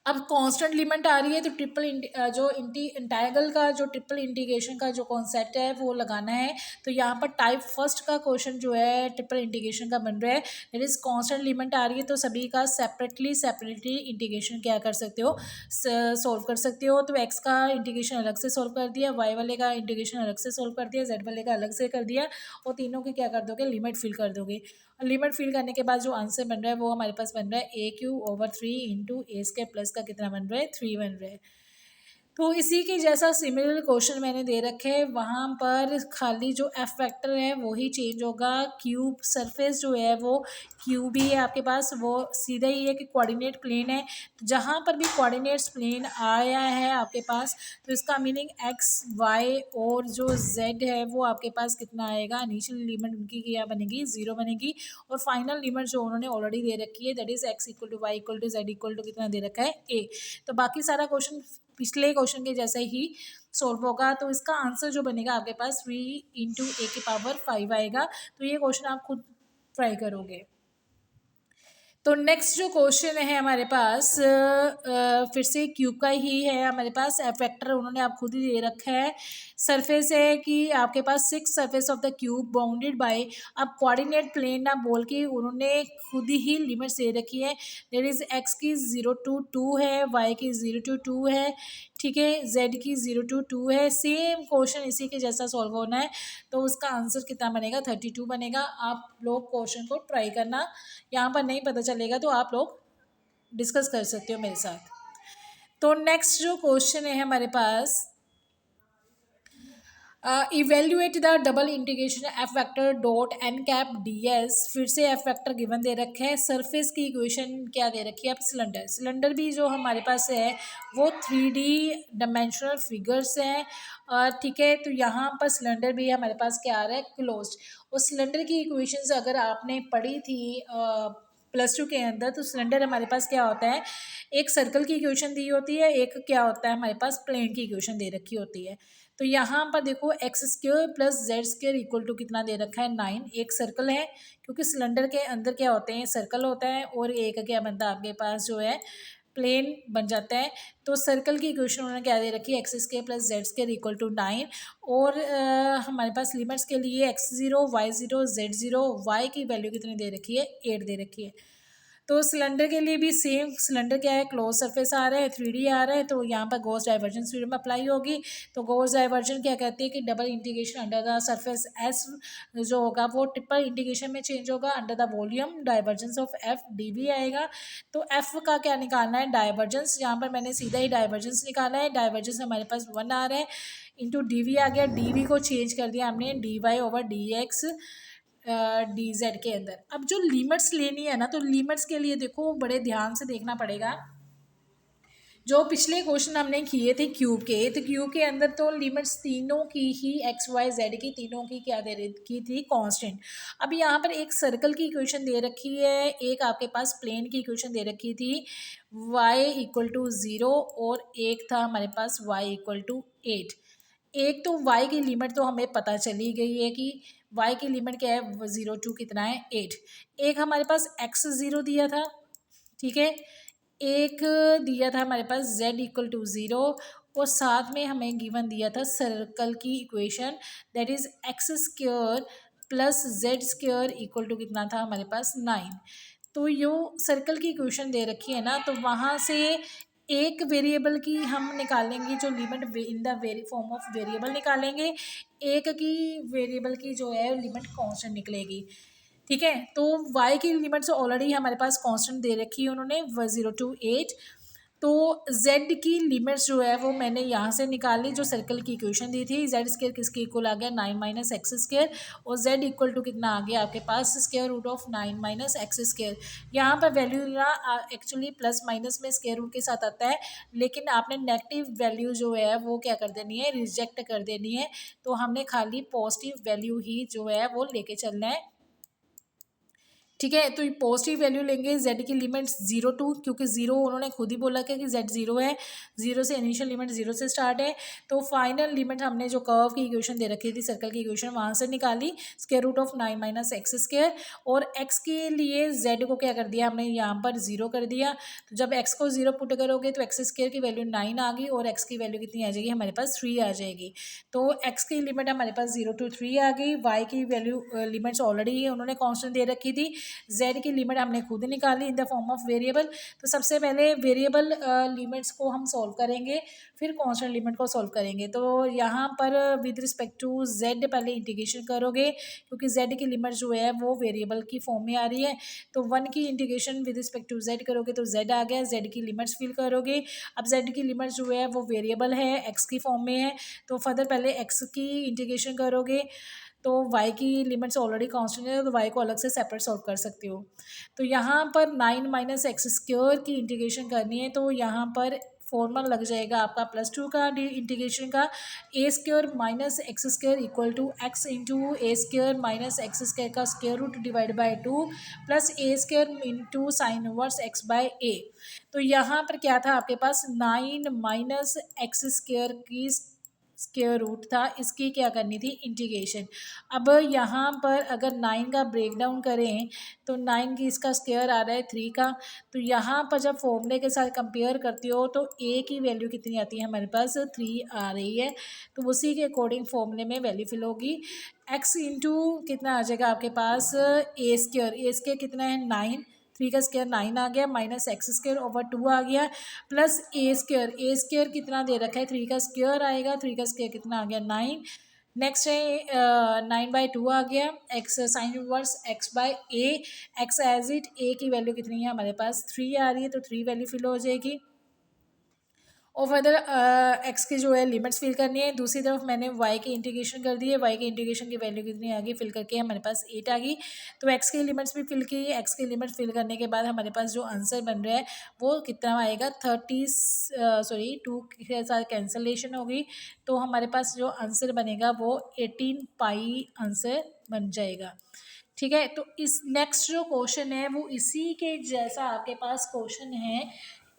अब कांस्टेंट लिमिट आ रही है, तो जो इंटीग्रल का जो ट्रिपल इंटीग्रेशन का जो कॉन्सेप्ट है वो लगाना है। तो यहाँ पर टाइप फर्स्ट का क्वेश्चन जो है ट्रिपल इंटीग्रेशन का बन रहा है, दैट इज कांस्टेंट लिमिट आ रही है, तो सभी का सेपरेटली इंटीग्रेशन क्या कर सकते हो, सोल्व कर सकते हो। तो एक्स का इंटीग्रेशन अलग से सोल्व कर दिया, वाई वाले का इंटीग्रेशन अलग से सोल्व कर दिया, जेड वाले का अलग से कर दिया, और तीनों की क्या कर दोगे लिमिट फिल कर दोगे। लिमिट फिल करने के बाद जो आंसर बन रहा है वो हमारे पास बन रहा है a³/3 into A square plus का कितना बन रहा है 3 बन रहा है। तो इसी के जैसा सिमिलर क्वेश्चन मैंने दे रखे हैं, वहाँ पर खाली जो एफ वेक्टर है वही चेंज होगा। क्यूब सरफेस जो है वो क्यूब ही है आपके पास, वो सीधा ही है कि कोऑर्डिनेट प्लेन है। तो जहाँ पर भी कोऑर्डिनेट्स प्लेन आया है आपके पास, तो इसका मीनिंग एक्स वाई और जो जेड है वो आपके पास कितना आएगा, इनिशियल लिमिट उनकी क्या बनेगी 0 बनेगी, और फाइनल लिमिट जो उन्होंने ऑलरेडी दे रखी है दैट इज x=y=z=, कितना दे रखा है a। तो बाकी सारा क्वेश्चन पिछले क्वेश्चन के जैसे ही सॉल्व होगा। तो इसका आंसर जो बनेगा आपके पास 3 × a⁵ आएगा। तो ये क्वेश्चन आप खुद ट्राई करोगे। तो नेक्स्ट जो क्वेश्चन है हमारे पास फिर से क्यूब का ही है हमारे पास। एफ वेक्टर उन्होंने आप खुद ही दे रखा है। सरफेस है कि आपके पास 6 surface of the cube bounded by, अब कोऑर्डिनेट प्लेन ना बोल के उन्होंने खुद ही लिमिट्स दे रखी है। देयर इज एक्स की 0 to 2 है, वाई की 0 to 2 है, ठीक है, जेड की 0 to 2 है। सेम क्वेश्चन इसी के जैसा सॉल्व होना है। तो उसका आंसर कितना बनेगा 32 बनेगा। आप लोग क्वेश्चन को ट्राई करना, यहाँ पर नहीं पता चलेगा तो आप लोग डिस्कस कर सकते हो मेरे साथ। तो नेक्स्ट जो क्वेश्चन है हमारे पास, evaluate the double integration F vector dot N cap D S. फिर से एफ वेक्टर गिवन दे रखे हैं। सरफेस की इक्वेशन क्या दे रखी है, अब सिलेंडर, सिलेंडर भी जो हमारे पास है वो 3D डायमेंशनल फिगर्स हैं, ठीक है। तो यहाँ पर सिलेंडर भी हमारे पास क्या आ रहा है क्लोज्ड। और सिलेंडर की इक्वेशंस अगर आपने पढ़ी थी +2 के अंदर, तो सिलेंडर हमारे पास क्या होता है, एक सर्कल की इक्वेशन दी होती है, एक क्या होता है हमारे पास प्लेन की इक्वेशन दे रखी होती है। तो यहाँ पर देखो x² + z² कितना दे रखा है 9। एक सर्कल है क्योंकि सिलेंडर के अंदर क्या होते हैं सर्कल होता है, और एक क्या बनता है आपके पास जो है प्लेन बन जाता है। तो सर्कल की इक्वेशन उन्होंने क्या दे रखी है x² + z² 9। और हमारे पास लिमिट्स के लिए x0 y0 z0 y की वैल्यू कितनी दे रखी है 8 दे रखी है। तो सिलेंडर के लिए भी सेम, सिलेंडर क्या है क्लोज सरफेस आ रहा है, 3D आ रहा है, तो यहाँ पर गॉस डाइवर्जेंस थ्योरम अप्लाई होगी। तो गॉस डाइवर्जन क्या कहती है कि double integration under the surface S जो होगा वो ट्रिपल इंटीग्रेशन में चेंज होगा under the volume divergence of F D आएगा। तो एफ का क्या निकालना है डाइवर्जेंस, यहाँ पर मैंने सीधा ही डाइवर्जेंस निकाला है। डाइवर्जेंस हमारे पास 1 आ रहा है, इंटू डी आ गया, डी को चेंज कर दिया हमने dy/dx dz के अंदर। अब जो लिमिट्स लेनी है ना, तो लिमिट्स के लिए देखो बड़े ध्यान से देखना पड़ेगा। जो पिछले क्वेश्चन हमने किए थे क्यूब के, तो क्यूब के अंदर तो लिमिट्स तीनों की ही एक्स वाई जेड की तीनों की क्या दे रखी थी कांस्टेंट। अब यहाँ पर एक सर्कल की इक्वेशन दे रखी है, एक आपके पास प्लेन की इक्वेशन दे रखी थी y = 0, और एक था हमारे पास y = 8। एक तो y की लिमिट तो हमें पता चली गई है कि y की लिमिट क्या है 0 to कितना है 8। एक हमारे पास x0 दिया था, ठीक है, एक दिया था हमारे पास z = 0, और साथ में हमें गिवन दिया था सर्कल की equation that is x² + z² कितना था हमारे पास 9। तो यो सर्कल की इक्वेशन दे रखी है ना, तो वहाँ से एक वेरिएबल की हम निकालेंगे जो limit in the form of variable निकालेंगे, एक की वेरिएबल की जो है लिमिट कांस्टेंट निकलेगी, ठीक है। तो y की लिमिट्स ऑलरेडी हमारे पास कांस्टेंट दे रखी है उन्होंने 0 to 8। तो z की लिमिट्स जो है वो मैंने यहाँ से निकाली, जो सर्कल की इक्वेशन दी थी z² किसके इक्वल आ गया 9 - x², और z = कितना आ गया आपके पास √9 - x²। यहाँ पर वैल्यू ना एक्चुअली प्लस माइनस में स्क्वायर रूट के साथ आता है, लेकिन आपने नेगेटिव वैल्यू जो है वो क्या कर देनी है रिजेक्ट कर देनी है। तो हमने खाली पॉजिटिव वैल्यू ही जो है वो लेके चलना है, ठीक है। तो ये पॉजिटिव वैल्यू लेंगे, z की लिमिट 0 to, क्योंकि 0 उन्होंने खुद ही बोला कि z 0 है, 0 से इनिशियल लिमिट 0 से स्टार्ट है। तो फाइनल लिमिट हमने जो कर्व की इक्वेशन दे रखी थी सर्कल की इक्वेशन वहाँ से निकाली √9 - x², और x के लिए z को क्या कर दिया हमने यहाँ पर 0 कर दिया। तो जब x को 0 पुट करोगे तो x² की वैल्यू 9 आ गई, और x की वैल्यू कितनी आ जाएगी हमारे पास 3 आ जाएगी। तो x की लिमिट हमारे पास 0 to 3 आ गई, y की वैल्यू लिमिट्स ऑलरेडी उन्होंने कांस्टेंट दे रखी थी, जेड की लिमिट हमने खुद निकाली in the form of variable. तो सबसे पहले वेरिएबल लिमिट्स को हम सॉल्व करेंगे, फिर कांस्टेंट लिमिट को सॉल्व करेंगे। तो यहाँ पर विद रिस्पेक्ट टू जेड पहले इंटीग्रेशन करोगे, क्योंकि जेड की लिमिट जो है वो वेरिएबल की फॉर्म में आ रही है। तो 1 की integration with respect to Z करोगे तो जेड आ गया, जेड की लिमिट्स फिल करोगे। अब जेड की लिमिट जो है वो वेरिएबल है, एक्स की फॉर्म में है, तो फर्दर पहले एक्स की इंटीग्रेशन करोगे। तो y की लिमिट्स ऑलरेडी कांस्टेंट है, तो y को अलग से सेपरेट सॉल्व कर सकते हो। तो यहाँ पर 9 माइनस एक्स स्क्वायर की इंटीग्रेशन करनी है, तो यहाँ पर फॉर्मूला लग जाएगा आपका +2 का इंटीग्रेशन का, A square minus X square equal to X into A square minus X square का square root divide by 2 plus A square into sine inverse X by A. तो यहाँ पर क्या था आपके पास 9 माइनस एक्स स्क्वायर की स्क्वायर रूट था, इसकी क्या करनी थी इंटीग्रेशन। अब यहाँ पर अगर 9 का ब्रेक डाउन करें तो 9 की इसका स्क्वायर आ रहा है 3 का। तो यहाँ पर जब फॉर्मूले के साथ कंपेयर करते हो तो ए की वैल्यू कितनी आती है हमारे पास 3 आ रही है, तो उसी के अकॉर्डिंग फॉर्मूले में वैल्यू फिल होगी। एक्स इंटू कितना आ जाएगा आपके पास ए स्क्वायर कितना है 9, 3 का स्क्वायर 9 आ गया, माइनस एक्स स्क्वायर ओवर 2 आ गया, प्लस ए स्क्वायर कितना दे रखा है 3 का स्क्वायर आएगा, 3 का स्क्वायर कितना आ गया 9। नेक्स्ट है 9/2 आ गया, X sine inverse X by A, X as it, A की वैल्यू कितनी है हमारे पास 3 आ रही है, तो 3 वैल्यू फिल हो जाएगी। और फर्दर एक्स की जो है लिमिट्स फिल करनी है। दूसरी तरफ मैंने वाई की इंटीग्रेशन कर दी है, वाई की इंटीग्रेशन की वैल्यू कितनी आ गई फिल करके हमारे पास 8 आ गई। तो एक्स की लिमिट्स भी फिल की, एक्स की लिमिट फिल करने के बाद हमारे पास जो आंसर बन रहा है वो कितना आएगा 2 के साथ कैंसलेशन होगी, तो हमारे पास जो आंसर बनेगा वो 18 पाई आंसर बन जाएगा। ठीक है, तो इस नेक्स्ट जो क्वेश्चन है वो इसी के जैसा आपके पास क्वेश्चन है।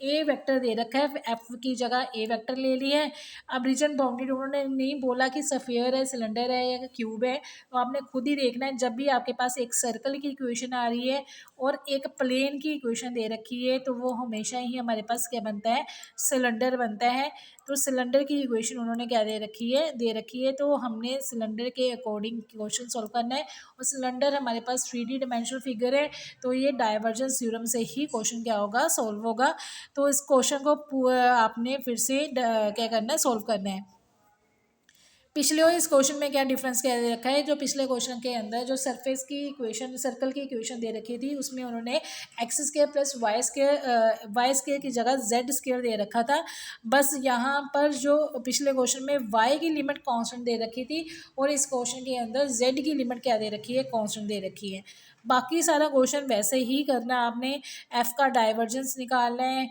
ए वेक्टर दे रखा है, एफ की जगह ए वेक्टर ले लिया है। अब रीजन बाउंडेड उन्होंने नहीं बोला कि सफेयर है, सिलेंडर है या क्यूब है, तो आपने खुद ही देखना है। जब भी आपके पास एक सर्कल की इक्वेशन आ रही है और एक प्लेन की इक्वेशन दे रखी है तो वो हमेशा ही हमारे पास क्या बनता है सिलेंडर बनता है। तो सिलेंडर की इक्वेशन उन्होंने क्या दे रखी है, तो हमने सिलेंडर के अकॉर्डिंग क्वेश्चन सॉल्व करना है। और सिलेंडर हमारे पास 3D डिमेंशनल फिगर है, तो ये डाइवर्जेंस थ्योरम से ही क्वेश्चन क्या होगा सॉल्व होगा। तो इस क्वेश्चन को आपने फिर से क्या करना है सॉल्व करना है। पिछले और इस क्वेश्चन में क्या डिफरेंस क्या दे रखा है, जो पिछले क्वेश्चन के अंदर जो सरफेस की इक्वेशन सर्कल की इक्वेशन दे रखी थी उसमें उन्होंने X square plus Y square की जगह जेड स्क्वायर दे रखा था। बस यहाँ पर जो पिछले क्वेश्चन में वाई की लिमिट कांस्टेंट दे रखी थी और इस क्वेश्चन के अंदर जेड की लिमिट क्या दे रखी है कांस्टेंट दे रखी है। बाकी सारा क्वेश्चन वैसे ही करना है आपने। एफ का डाइवर्जेंस निकालना है,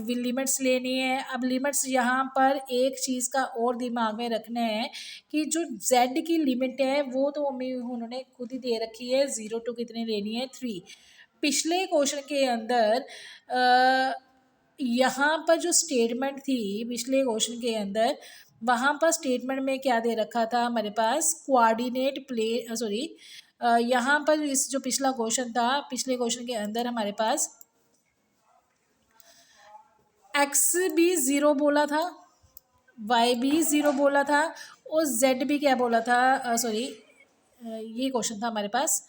लिमिट्स लेनी है। अब लिमिट्स यहाँ पर एक चीज़ का और दिमाग में रखना है कि जो z की लिमिट है वो तो हमें उन्होंने खुद ही दे रखी है, 0 to कितने लेनी है 3। पिछले क्वेश्चन के अंदर यहाँ पर जो स्टेटमेंट थी पिछले क्वेश्चन के अंदर, वहाँ पर स्टेटमेंट में क्या दे रखा था हमारे पास कोऑर्डिनेट प्लेन, सॉरी यहाँ पर इस जो पिछला क्वेश्चन था पिछले क्वेश्चन के अंदर हमारे पास एक्स भी 0 बोला था, वाई भी 0 बोला था और जेड भी क्या बोला था, सॉरी ये क्वेश्चन था हमारे पास।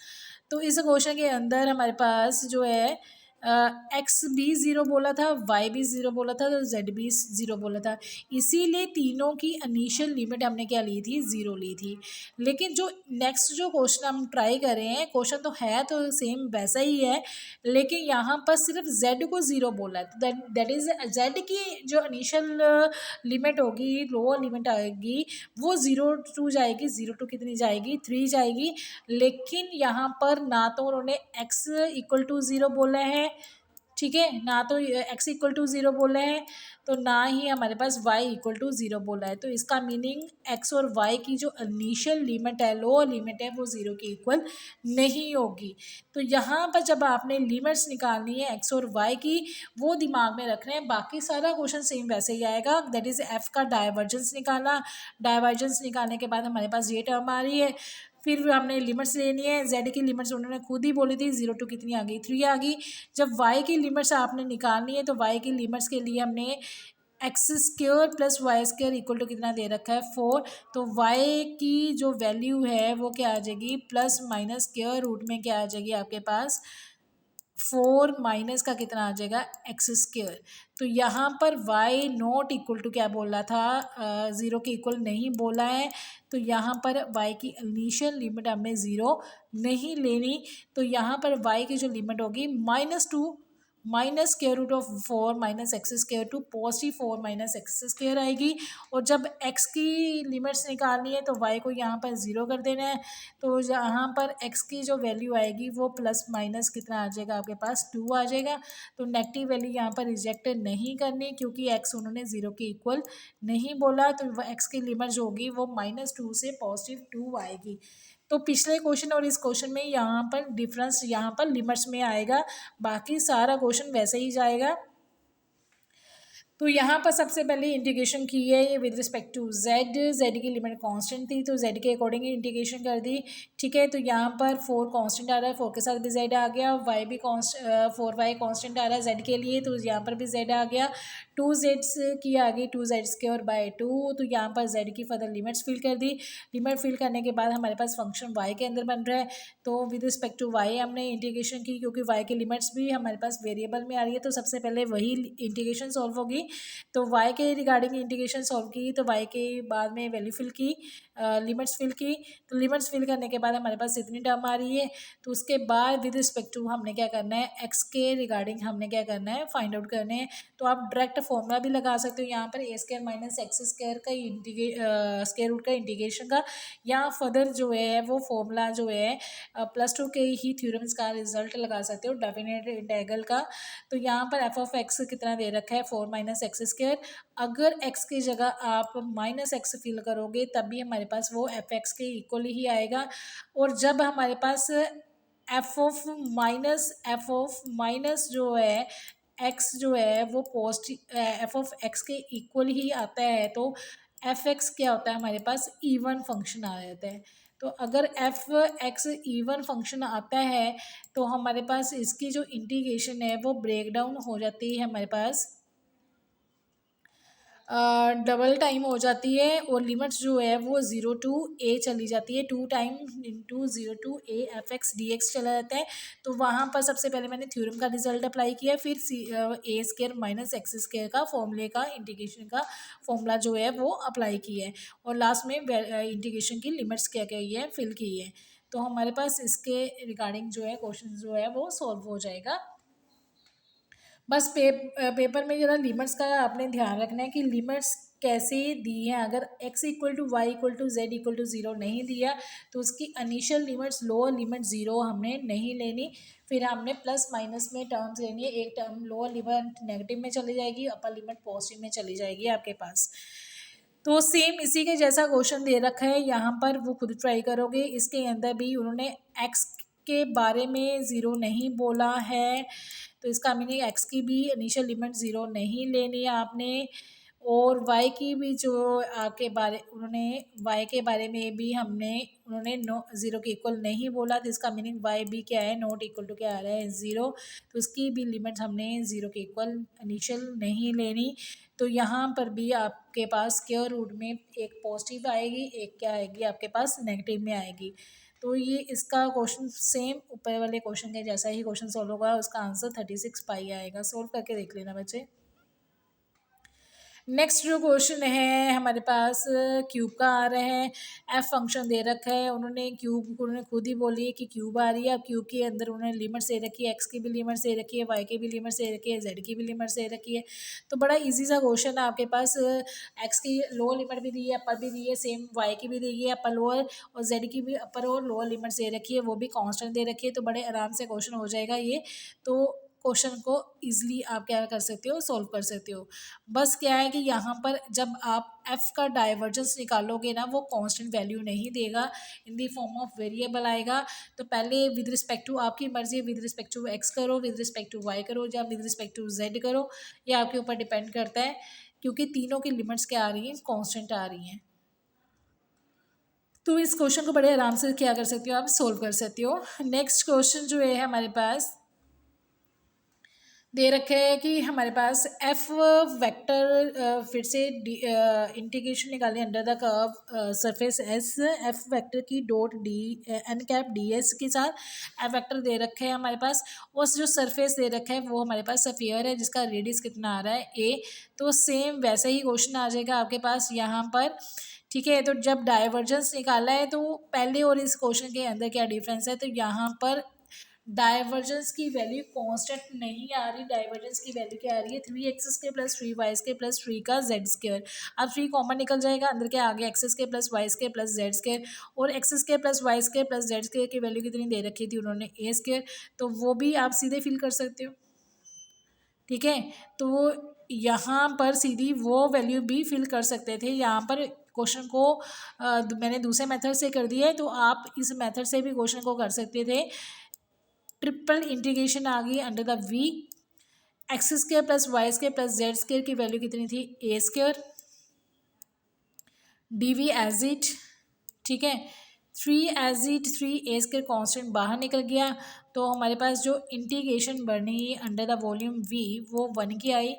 तो इस क्वेश्चन के अंदर हमारे पास जो है एक्स भी 0 बोला था, वाई भी 0 बोला था, तो जेड भी 0 बोला था। इसीलिए तीनों की इनिशियल लिमिट हमने क्या ली थी 0 ली थी। लेकिन जो नेक्स्ट जो क्वेश्चन हम ट्राई कर रहे हैं, क्वेश्चन तो है तो सेम वैसा ही है, लेकिन यहाँ पर सिर्फ जेड को 0 बोला है। दैट इज जेड की जो इनिशियल लिमिट होगी, लोअर लिमिट आएगी वो 0 to जाएगी, 0 to कितनी जाएगी 3 जाएगी। लेकिन यहाँ पर ना तो उन्होंने x इक्वल टू 0 बोला है, ठीक है, ना तो x इक्वल टू 0 बोला है, तो ना ही हमारे पास y इक्वल टू 0 बोला है। तो इसका मीनिंग x और y की जो इनिशियल लिमिट है, लोअर लिमिट है, वो 0 के इक्वल नहीं होगी। तो यहाँ पर जब आपने लिमिट्स निकालनी है x और y की, वो दिमाग में रखना है। बाकी सारा क्वेश्चन सेम वैसे ही आएगा। दैट इज़ f का डाइवर्जेंस निकाला, डाइवर्जेंस निकालने के बाद हमारे पास ये टर्म आ रही है। फिर हमने लिमिट्स लेनी है, z की लिमिट्स उन्होंने खुद ही बोली थी, 0 to कितनी आ गई 3 आ गई। जब y की लिमिट्स आपने निकालनी है तो y की लिमिट्स के लिए हमने X square plus Y square equal to कितना दे रखा है 4। तो वाई की जो वैल्यू है वो क्या आ जाएगी प्लस माइनस स्क्र रूट में क्या आ जाएगी आपके पास 4 माइनस का कितना आ जाएगा एक्स स्क्र। तो यहाँ पर y नॉट इक्वल टू क्या बोला था 0 के इक्वल नहीं बोला है। तो यहाँ पर y की इनिशियल लिमिट हमें 0 नहीं लेनी। तो यहाँ पर y की जो लिमिट होगी -2 minus square root of 4 minus X square to positive 4 minus X square आएगी। और जब x की लिमिट्स निकालनी है तो y को यहाँ पर 0 कर देना है। तो यहाँ पर x की जो वैल्यू आएगी वो प्लस माइनस कितना आ जाएगा आपके पास 2 आ जाएगा। तो नेगेटिव वैल्यू यहाँ पर रिजेक्ट नहीं करनी क्योंकि x उन्होंने 0 के इक्वल नहीं बोला। तो x की लिमिट जो होगी वो -2 से पॉजिटिव 2 आएगी। तो पिछले क्वेश्चन और इस क्वेश्चन में यहाँ पर डिफरेंस यहाँ पर लिमिट्स में आएगा, बाकी सारा क्वेश्चन वैसे ही जाएगा। तो यहाँ पर सबसे पहले इंटीग्रेशन की है ये विद रिस्पेक्ट टू जेड की लिमिट कांस्टेंट थी तो जेड के अकॉर्डिंग इंटीग्रेशन कर दी। ठीक है, तो यहाँ पर 4 कांस्टेंट आ रहा है, 4 के साथ भी जेड आ गया, वाई भी 4y कांस्टेंट आ रहा है जेड के लिए तो यहाँ पर भी जेड आ गया। 2 जेड्स की आ गई 2 जेड स्क्वायर बाय 2। तो यहाँ पर जेड की फर्दर लिमिट्स फिल कर दी। लिमिट फिल करने के बाद हमारे पास फंक्शन वाई के अंदर बन रहा है। तो विद रिस्पेक्ट टू वाई हमने इंटीग्रेशन की क्योंकि वाई की लिमिट्स भी हमारे पास वेरिएबल में आ रही है। तो सबसे पहले वही इंटीग्रेशन सॉल्व होगी। तो y के रिगार्डिंग इंटीग्रेशन सॉल्व की तो y के बाद में वैल्यू फिल की, लिमिट्स फिल की। तो लिमिट्स फिल करने के बाद हमारे पास इतनी टर्म आ रही है। तो उसके बाद विद रिस्पेक्ट टू हमने क्या करना है x के रिगार्डिंग हमने क्या करना है फाइंड आउट करने हैं। तो आप डायरेक्ट फॉर्मूला भी लगा सकते हो यहाँ पर ए स्क्वायर माइनस एक्स स्क्वायर का स्क्वायर रूट का इंटीग्रेशन का, या फर्दर जो है वो फॉर्मूला जो है +2 के ही थ्योरम्स का रिजल्ट लगा सकते हो डेफिनेट इंटीग्रल का। तो यहाँ पर एफ ऑफ एक्स कितना दे रखा है 4 माइनस एक्स स्क्वायर। अगर x की जगह आप -x फिल करोगे तब भी हमारे पास वो एफ एक्स के इक्वल ही आएगा। और जब हमारे पास एफ ऑफ माइनस जो है x जो है वो पॉजिटिव एफ ऑफ एक्स के इक्वल ही आता है तो एफ एक्स क्या होता है हमारे पास इवन फंक्शन आ जाता है। तो अगर एफ एक्स इवन फंक्शन आता है तो हमारे पास इसकी जो इंटीग्रेशन है वो ब्रेक डाउन हो जाती है हमारे पास डबल टाइम हो जाती है। और लिमिट्स जो है वो 0 टू a चली जाती है, 2 time into 0 to a F X D X चला जाता है। तो वहाँ पर सबसे पहले मैंने थ्योरम का रिजल्ट अप्लाई किया, फिर a square minus X square का फॉर्मूले का इंटीग्रेशन का फॉर्मूला जो है वो अप्लाई किया है। और लास्ट में इंटीग्रेशन की लिमिट्स क्या की है फिल की है। तो हमारे पास इसके रिगार्डिंग जो है क्वेश्चन जो है वो सॉल्व हो जाएगा। बस पेपर में ज़रा लिमिट्स का आपने ध्यान रखना है कि लिमिट्स कैसे दी हैं। अगर x equal to Y equal to Z equal to 0 नहीं दिया तो उसकी इनिशियल लिमिट्स लोअर लिमिट 0 हमने नहीं लेनी। फिर हमने प्लस माइनस में टर्म्स लेनी है, एक टर्म लोअर लिमिट नेगेटिव में चली जाएगी, अपर लिमिट पॉजिटिव में चली जाएगी आपके पास। तो सेम इसी के जैसा क्वेश्चन दे रखा है यहाँ पर, वो खुद ट्राई करोगे। इसके अंदर भी उन्होंने x के बारे में 0 नहीं बोला है तो इसका मीनिंग x की भी इनिशियल लिमिट 0 नहीं लेनी है आपने। और y की भी जो आपके बारे उन्होंने y के बारे में भी उन्होंने 0 के इक्वल नहीं बोला। तो इसका मीनिंग y भी क्या है नॉट इक्वल टू क्या आ रहा है 0। तो उसकी भी लिमिट हमने 0 के इक्वल इनिशियल नहीं लेनी। तो यहाँ पर भी आपके पास स्क्वायर रूट में एक पॉजिटिव आएगी, एक क्या आएगी आपके पास नेगेटिव में आएगी। तो ये इसका क्वेश्चन सेम ऊपर वाले क्वेश्चन के जैसा ही क्वेश्चन सॉल्व होगा, उसका आंसर 36 पाई आएगा। सॉल्व करके देख लेना बच्चे। नेक्स्ट जो क्वेश्चन है हमारे पास क्यूब का आ रहा है। एफ फंक्शन दे रखा है, उन्होंने खुद ही बोली है कि क्यूब आ रही है। अब क्यूब के अंदर उन्होंने लिमिट दे रखी है, एक्स की भी लिमिट दे रखी है, वाई की भी लिमिट दे रखी है, जेड की भी लिमिट दे रखी है। तो बड़ा इजी सा क्वेश्चन है आपके पास। एक्स की लोअर लिमिट भी दी है, अपर भी दी है, सेम वाई की भी दी है अपर लोअर, और जेड की भी अपर और लोअर लिमिट दे रखी है, वो भी कांस्टेंट दे रखी है। तो बड़े आराम से क्वेश्चन हो जाएगा ये। तो क्वेश्चन को इजीली आप क्या कर सकते हो सॉल्व कर सकते हो। बस क्या है कि यहाँ पर जब आप f का डाइवर्जेंस निकालोगे ना वो कांस्टेंट वैल्यू नहीं देगा, इन दी फॉर्म ऑफ वेरिएबल आएगा। तो पहले विद रिस्पेक्ट टू आपकी मर्जी, विद रिस्पेक्ट टू x करो, विद रिस्पेक्ट टू y करो, या विद रिस्पेक्ट टू z करो, ये आपके ऊपर डिपेंड करता है क्योंकि तीनों की लिमिट्स क्या आ रही हैं कांस्टेंट आ रही हैं। तो इस क्वेश्चन को बड़े आराम से क्या कर सकते हो आप सोल्व कर सकते हो। नेक्स्ट क्वेश्चन जो है हमारे पास दे रखे है कि हमारे पास एफ वेक्टर, फिर से इंटीग्रेशन निकालें under the curve surface S, F vector की dot D N cap D S के साथ एफ वेक्टर दे रखे हैं हमारे पास। और जो सरफेस दे रखा है वो हमारे पास सफियर है जिसका रेडियस कितना आ रहा है ए। तो सेम वैसे ही क्वेश्चन आ जाएगा आपके पास यहाँ पर। ठीक है, तो जब डाइवर्जेंस निकाला है तो पहले और इस क्वेश्चन के अंदर क्या डिफरेंस है, तो यहाँ पर डाइवर्जेंस की वैल्यू कांस्टेंट नहीं आ रही, डाइवर्जेंस की वैल्यू क्या आ रही है 3x² प्लस 3y² प्लस 3 का z²। अब 3 कॉमन निकल जाएगा, अंदर के आगे x² plus y² plus z², और x² plus y² plus z² की वैल्यू कितनी दे रखी थी उन्होंने a², तो वो भी आप सीधे फिल कर सकते हो। ठीक है, तो यहाँ पर सीधी वो वैल्यू भी फिल कर सकते थे। यहाँ पर क्वेश्चन को मैंने दूसरे मेथड से कर दिया है, तो आप इस मेथड से भी क्वेश्चन को कर सकते थे। ट्रिपल इंटीग्रेशन आ गई under the V, x² plus y² plus z² की वैल्यू कितनी थी a², D we as it. ठीक है, 3 एज इट 3 a² कॉन्स्टेंट बाहर निकल गया, तो हमारे पास जो इंटीग्रेशन बनी अंडर द वॉल्यूम वी वो 1 की आई।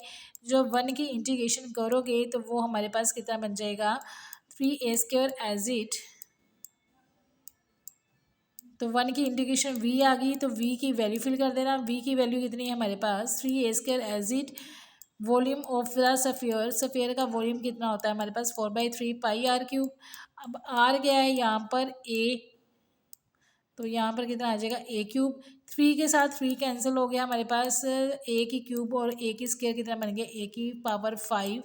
जो 1 की इंटीग्रेशन करोगे तो वो हमारे पास कितना बन जाएगा 3a² एज इट, तो 1 की इंटीग्रेशन v आ गई, तो v की वैल्यू फिल कर देना। v की वैल्यू कितनी है हमारे पास 3a² as it volume of the sphere, sphere का वॉल्यूम कितना होता है हमारे पास 4/3 पाई आर क्यूब। अब आर क्या है यहाँ पर a, तो यहाँ पर कितना आ जाएगा a³। 3 के साथ 3 कैंसिल हो गया, हमारे पास a की क्यूब और a की स्क्वायर कितना बन गया a⁵।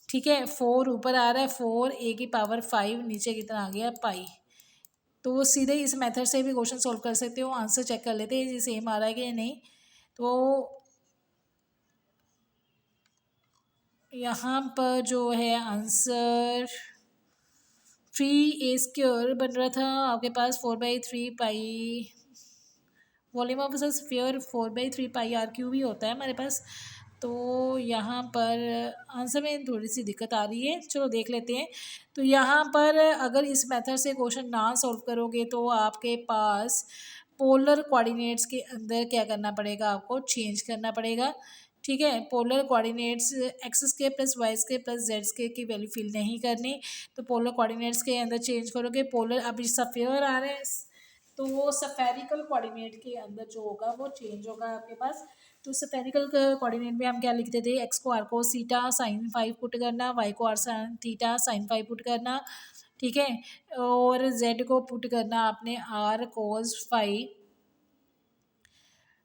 ठीक है, 4 ऊपर आ रहा है, 4 a⁵ नीचे कितना आ गया पाई। तो वो सीधे इस मेथड से भी क्वेश्चन सॉल्व कर सकते हो। आंसर चेक कर लेते हैं ये सेम आ रहा है कि नहीं। तो यहाँ पर जो है आंसर 3a² बन रहा था आपके पास 4/3 pi, volume of sphere 4/3 pi R cube ही होता है हमारे पास। तो यहाँ पर आंसर में थोड़ी सी दिक्कत आ रही है, चलो देख लेते हैं। तो यहाँ पर अगर इस मेथड से क्वेश्चन ना सॉल्व करोगे तो आपके पास पोलर कोऑर्डिनेट्स के अंदर क्या करना पड़ेगा, आपको चेंज करना पड़ेगा। ठीक है, polar coordinates x² plus y² plus z² की वैल्यू फिल नहीं करनी, तो पोलर कोऑर्डिनेट्स के अंदर चेंज करोगे। पोलर अभी सफेयर आ रहे हैं, तो वो सफेरिकल कोऑर्डिनेट के अंदर जो होगा वो चेंज होगा आपके पास। तो सफेरिकल कोऑर्डिनेट में हम क्या लिखते थे, एक्स को R cos theta sine 5 put करना, वाई को R sine theta sine 5 put करना। ठीक है, और जेड को पुट करना आपने आर कोस 5।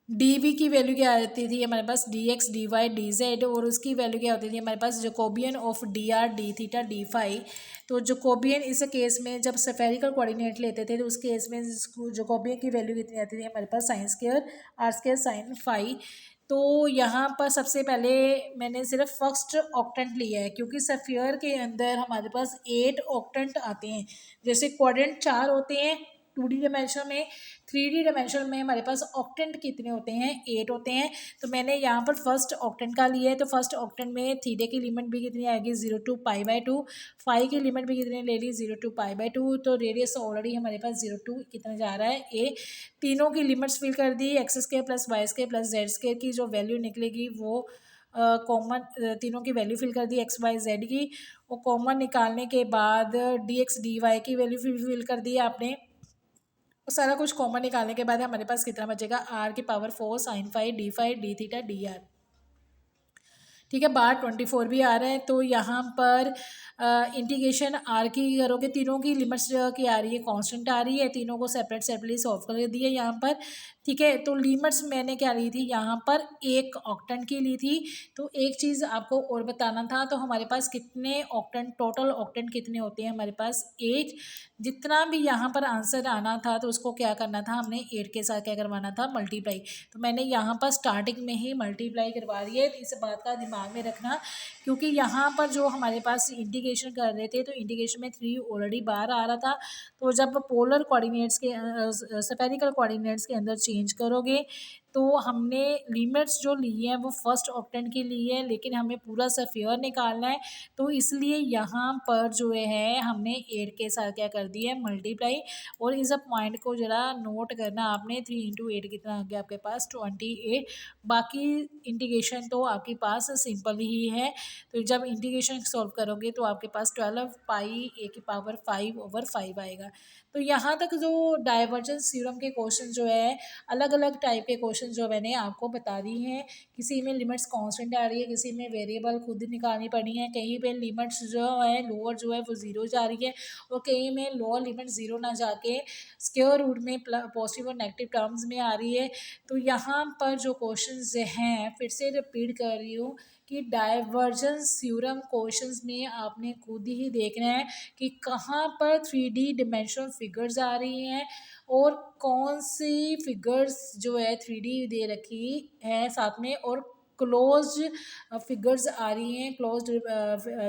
डी वी की वैल्यू क्या आती थी हमारे पास D X D Y D Z, और उसकी वैल्यू क्या होती थी हमारे पास Jacobian of D R D theta D phi. तो जकोबियन इस केस में जब स्फेरिकल कोऑर्डिनेट लेते थे तो उस केस में जकोबियन की वैल्यू कितनी आती थी हमारे पास साइन² साइन फाई। तो यहाँ पर सबसे पहले मैंने सिर्फ फर्स्ट ऑक्टेंट लिया है, क्योंकि सफियर के अंदर हमारे पास 8 ऑक्टेंट आते हैं। जैसे क्वाड्रेंट 4 होते हैं 2D डायमेंशन में, 3D डायमेंशन में हमारे पास ऑक्टेंट कितने होते हैं 8 होते हैं। तो मैंने यहाँ पर फर्स्ट ऑक्टेंट का लिया है, तो फर्स्ट ऑक्टेंट में थीटा की लिमिट भी कितनी आएगी 0 to π/2, फाई की लिमिट भी कितनी ले ली 0 to π/2। तो रेडियस ऑलरेडी हमारे पास 0 to कितना जा रहा है a। तीनों की लिमिट्स फिल कर दी, x² plus y² plus z² की जो वैल्यू निकलेगी वो कॉमन तीनों की वैल्यू फिल कर दी एक्स वाई जेड की, और कॉमन निकालने के बाद डी एक्स डी वाई की वैल्यू फिल कर दी आपने। सारा कुछ कॉमन निकालने के बाद हमारे पास कितना बचेगा r⁴ sine 5 D theta D R. ठीक है, बार 24 भी आ रहा है। तो यहाँ पर इंटीग्रेशन आर की करोगे, तीनों की लिमिट्स क्या आ रही है कांस्टेंट आ रही है, तीनों को सेपरेटली सॉल्व कर दिए यहाँ पर। ठीक है, तो लिमिट्स मैंने क्या ली थी यहाँ पर एक ऑक्टेंट की ली थी। तो एक चीज़ आपको और बताना था, तो हमारे पास कितने ऑक्टेंट टोटल ऑक्टेंट कितने होते हैं हमारे पास 8। जितना भी यहाँ पर आंसर आना था तो उसको क्या करना था हमने 8 के साथ क्या करवाना था मल्टीप्लाई। तो मैंने यहाँ पर स्टार्टिंग में ही मल्टीप्लाई करवा रही है, इस बात का दिमाग में रखना, क्योंकि यहाँ पर जो हमारे पास इंटीग्रेशन कर रहे थे तो इंटीग्रेशन में 3 ऑलरेडी बाहर आ रहा था। तो जब पोलर कोऑर्डिनेट्स के स्फेरिकल कोऑर्डिनेट्स के अंदर चेंज करोगे तो हमने लिमिट्स जो ली हैं वो फर्स्ट ऑक्टेंट की ली है, लेकिन हमें पूरा स्फीयर निकालना है, तो इसलिए यहाँ पर जो है हमने 8 के साथ क्या कर दिया है, मल्टीप्लाई। और इस पॉइंट को ज़रा नोट करना आपने, 3 इंटू 8 कितना आ गया आपके पास, 28। बाकी इंटीग्रेशन तो आपके पास सिंपल ही है। तो जब इंटीग्रेशन सॉल्व करोगे तो आपके पास 12 पाई ए की पावर 5/5 आएगा। तो यहाँ तक जो डाइवर्जेंस थ्योरम के क्वेश्चन जो है, अलग अलग टाइप के क्वेश्चन जो मैंने आपको बता दी हैं। किसी में लिमिट्स कांस्टेंट आ रही है, किसी में वेरिएबल खुद निकालनी पड़ी है, कहीं पे लिमिट्स जो है लोअर जो है वो ज़ीरो जा रही है, और कहीं में लोअर लिमिट ज़ीरो ना जाके स्क्वायर रूट में पॉजिटिव और नेगेटिव टर्म्स में आ रही है। तो यहाँ पर जो क्वेश्चंस हैं, फिर से रिपीट कर रही हूँ कि डाइवर्जेंस थ्योरम क्वेश्चंस में आपने खुद ही देखना है कि कहाँ पर 3D डिमेंशनल फिगर्स आ रही हैं, और कौन सी फिगर्स जो है 3D दे रखी है साथ में, और क्लोज्ड फिगर्स आ रही हैं, क्लोज्ड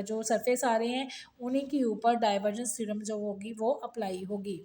जो सरफेस आ रहे हैं, उन्हीं के ऊपर डाइवर्जेंस थ्योरम जो होगी वो अप्लाई होगी।